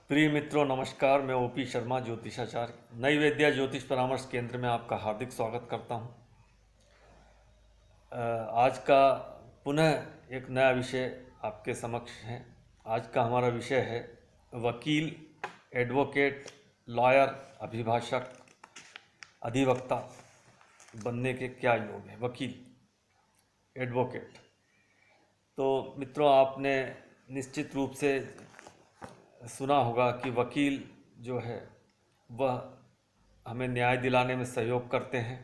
प्रिय मित्रों नमस्कार। मैं ओपी शर्मा ज्योतिषाचार्य नई वेद्या ज्योतिष परामर्श केंद्र में आपका हार्दिक स्वागत करता हूं। आज का पुनः एक नया विषय आपके समक्ष है। आज का हमारा विषय है वकील, एडवोकेट, लॉयर, अभिभाषक, अधिवक्ता बनने के क्या योग है। वकील, एडवोकेट। तो मित्रों, आपने निश्चित रूप से सुना होगा कि वकील जो है वह हमें न्याय दिलाने में सहयोग करते हैं।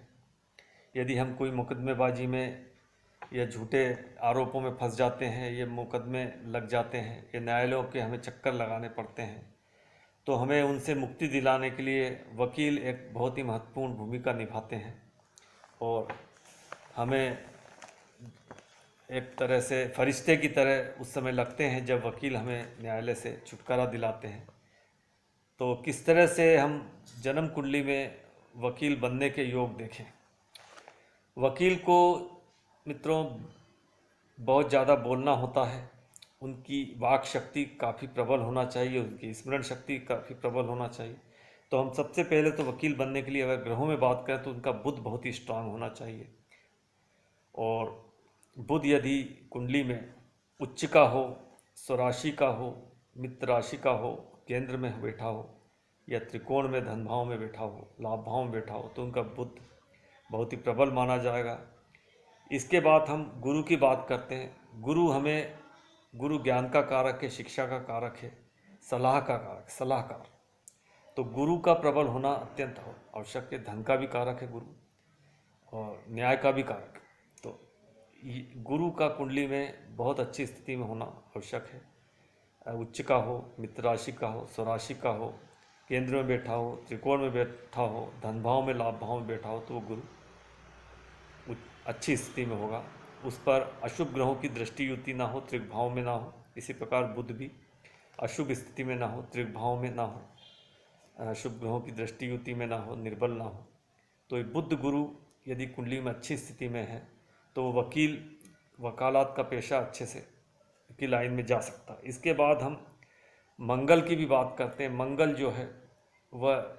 यदि हम कोई मुकदमेबाजी में या झूठे आरोपों में फंस जाते हैं, ये मुकदमे लग जाते हैं, ये न्यायालयों के हमें चक्कर लगाने पड़ते हैं, तो हमें उनसे मुक्ति दिलाने के लिए वकील एक बहुत ही महत्वपूर्ण भूमिका निभाते हैं। और हमें एक तरह से फरिश्ते की तरह उस समय लगते हैं जब वकील हमें न्यायालय से छुटकारा दिलाते हैं। तो किस तरह से हम जन्म कुंडली में वकील बनने के योग देखें। वकील को मित्रों बहुत ज़्यादा बोलना होता है, उनकी वाक शक्ति काफ़ी प्रबल होना चाहिए, उनकी स्मरण शक्ति काफ़ी प्रबल होना चाहिए। तो हम सबसे पहले तो वकील बनने के लिए अगर ग्रहों में बात करें तो उनका बुध बहुत ही स्ट्रांग होना चाहिए। और बुध यदि कुंडली में उच्च का हो, स्वराशि का हो, मित्र राशि का हो, केंद्र में बैठा हो या त्रिकोण में धन भाव में बैठा हो, लाभ भाव में बैठा हो, तो उनका बुध बहुत ही प्रबल माना जाएगा। इसके बाद हम गुरु की बात करते हैं। गुरु ज्ञान का कारक है, शिक्षा का कारक है, सलाह का कारक, सलाहकार। तो गुरु का प्रबल होना अत्यंत आवश्यक है। धन का भी कारक है गुरु और न्याय का भी कारक है। तो गुरु का कुंडली में बहुत अच्छी स्थिति में होना आवश्यक है। उच्च का हो, मित्र राशि का हो, स्वराशि का हो, केंद्र में बैठा हो, त्रिकोण में बैठा हो, धन भाव में, लाभ भाव में बैठा हो, तो वो गुरु अच्छी स्थिति में होगा। उस पर अशुभ ग्रहों की दृष्टि युति ना हो, त्रिभाव में ना हो। इसी प्रकार बुध भी अशुभ स्थिति में ना हो, त्रिभाव में ना हो, अशुभ ग्रहों की दृष्टि युति में ना हो, निर्बल ना हो। तो ये बुध गुरु यदि कुंडली में अच्छी स्थिति में है तो वकील वकालत का पेशा अच्छे से की लाइन में जा सकता है। इसके बाद हम मंगल की भी बात करते हैं। मंगल जो है वह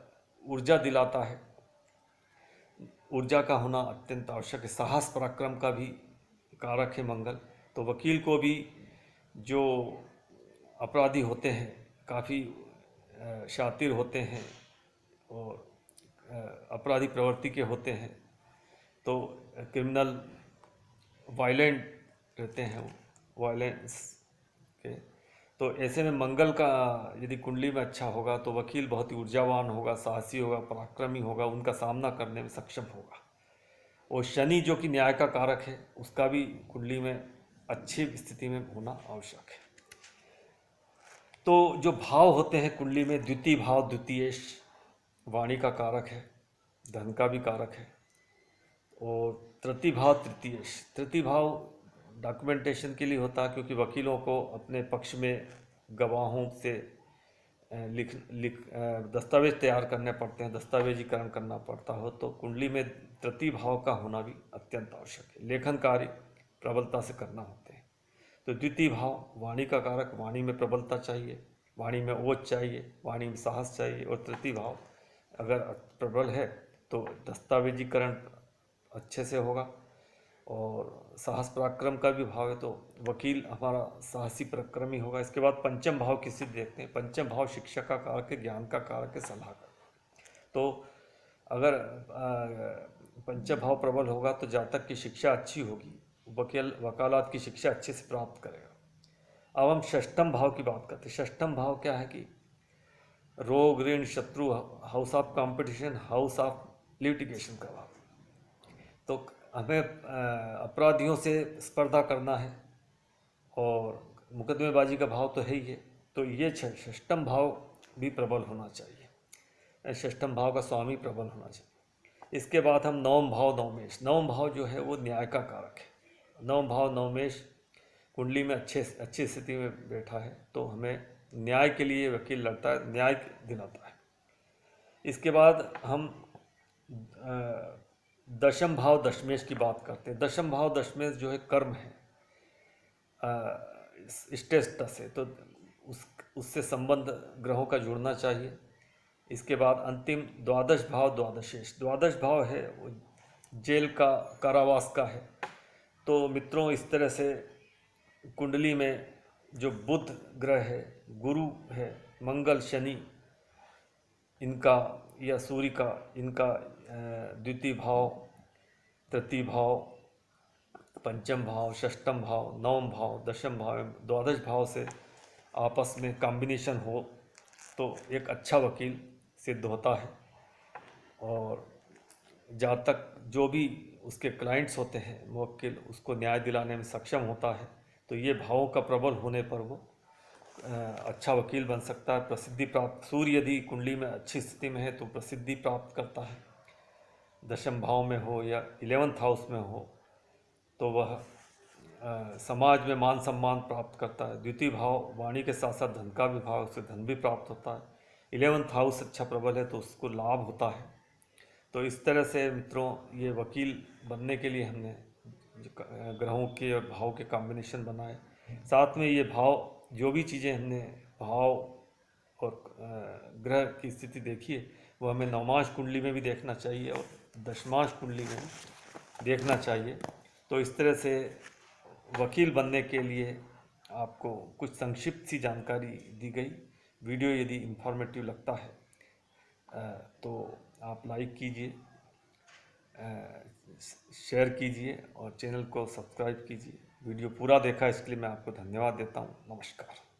ऊर्जा दिलाता है। ऊर्जा का होना अत्यंत आवश्यक है। साहस पराक्रम का भी कारक है मंगल। तो वकील को भी जो अपराधी होते हैं, काफ़ी शातिर होते हैं और अपराधी प्रवृत्ति के होते हैं, तो क्रिमिनल वायलेंट रहते हैं, वो वायलेंस के। तो ऐसे में मंगल का यदि कुंडली में अच्छा होगा तो वकील बहुत ही ऊर्जावान होगा, साहसी होगा, पराक्रमी होगा, उनका सामना करने में सक्षम होगा। और शनि जो कि न्याय का कारक है, उसका भी कुंडली में अच्छी स्थिति में होना आवश्यक है। तो जो भाव होते हैं कुंडली में, द्वितीय भाव, द्वितीयेश वाणी का कारक है, धन का भी कारक है। और तृतीय भाव, तृतीयेश, तृतीय भाव डॉक्यूमेंटेशन के लिए होता है, क्योंकि वकीलों को अपने पक्ष में गवाहों से दस्तावेज तैयार करने पड़ते हैं, दस्तावेजीकरण करना पड़ता हो, तो कुंडली में तृतीय भाव का होना भी अत्यंत आवश्यक है। लेखन कार्य प्रबलता से करना होते हैं। तो द्वितीय भाव वाणी का कारक, वाणी में प्रबलता चाहिए, वाणी में ओज चाहिए, वाणी में साहस चाहिए। और तृतीय भाव अगर प्रबल है तो दस्तावेजीकरण अच्छे से होगा। और साहस पराक्रम का भी भाव है तो वकील हमारा साहसी पराक्रमी होगा। इसके बाद पंचम भाव की स्थिति देखते हैं। पंचम भाव शिक्षा का कारक है, ज्ञान का कारक है, सलाह का। तो अगर पंचम भाव प्रबल होगा तो जातक की शिक्षा अच्छी होगी, वकालत की शिक्षा अच्छे से प्राप्त करेगा। अब हम षष्ठम भाव की बात करते हैं। षष्ठम भाव क्या है कि रोग, ऋण, शत्रु, house of competition, house of litigation का भाव। तो हमें अपराधियों से स्पर्धा करना है और मुकदमेबाजी का भाव तो है ही है। तो ये षष्ठम भाव भी प्रबल होना चाहिए, षष्ठम भाव का स्वामी प्रबल होना चाहिए। इसके बाद हम नवम भाव, नवमेश। नवम भाव जो है वो न्याय का कारक है। नवम भाव नवमेश कुंडली में अच्छी स्थिति में बैठा है तो हमें न्याय के लिए वकील लगता है, न्याय दिलाता है। इसके बाद हम दशम भाव दशमेश की बात करते हैं। दशम भाव दशमेश जो है कर्म है, स्टेटस है। तो उससे संबंध ग्रहों का जुड़ना चाहिए। इसके बाद अंतिम द्वादश भाव द्वादशेष, द्वादश भाव है वो जेल का, कारावास का है। तो मित्रों, इस तरह से कुंडली में जो बुध ग्रह है, गुरु है, मंगल, शनि, इनका या सूर्य का, इनका द्वितीय भाव, तृतीय भाव, पंचम भाव, षष्ठम भाव, नवम भाव, दशम भाव, द्वादश भाव से आपस में कॉम्बिनेशन हो तो एक अच्छा वकील सिद्ध होता है। और जातक जो भी उसके क्लाइंट्स होते हैं, मुवक्किल, उसको न्याय दिलाने में सक्षम होता है। तो ये भावों का प्रबल होने पर वो अच्छा वकील बन सकता है, प्रसिद्धि प्राप्त। सूर्य यदि कुंडली में अच्छी स्थिति में है तो प्रसिद्धि प्राप्त करता है, दशम भाव में हो या 11th हाउस में हो तो वह समाज में मान सम्मान प्राप्त करता है। द्वितीय भाव वाणी के साथ साथ धन का भी भाव, उससे धन भी प्राप्त होता है। 11th हाउस अच्छा प्रबल है तो उसको लाभ होता है। तो इस तरह से मित्रों, ये वकील बनने के लिए हमने ग्रहों के और भाव के कॉम्बिनेशन बनाए। साथ में ये भाव, जो भी चीज़ें हमने भाव और ग्रह की स्थिति देखी है वो हमें नवमांश कुंडली में भी देखना चाहिए और दशमांश कुंडली में भी देखना चाहिए। तो इस तरह से वकील बनने के लिए आपको कुछ संक्षिप्त सी जानकारी दी गई। वीडियो यदि इंफॉर्मेटिव लगता है तो आप लाइक कीजिए, शेयर कीजिए और चैनल को सब्सक्राइब कीजिए। वीडियो पूरा देखा इसके लिए मैं आपको धन्यवाद देता हूँ। नमस्कार।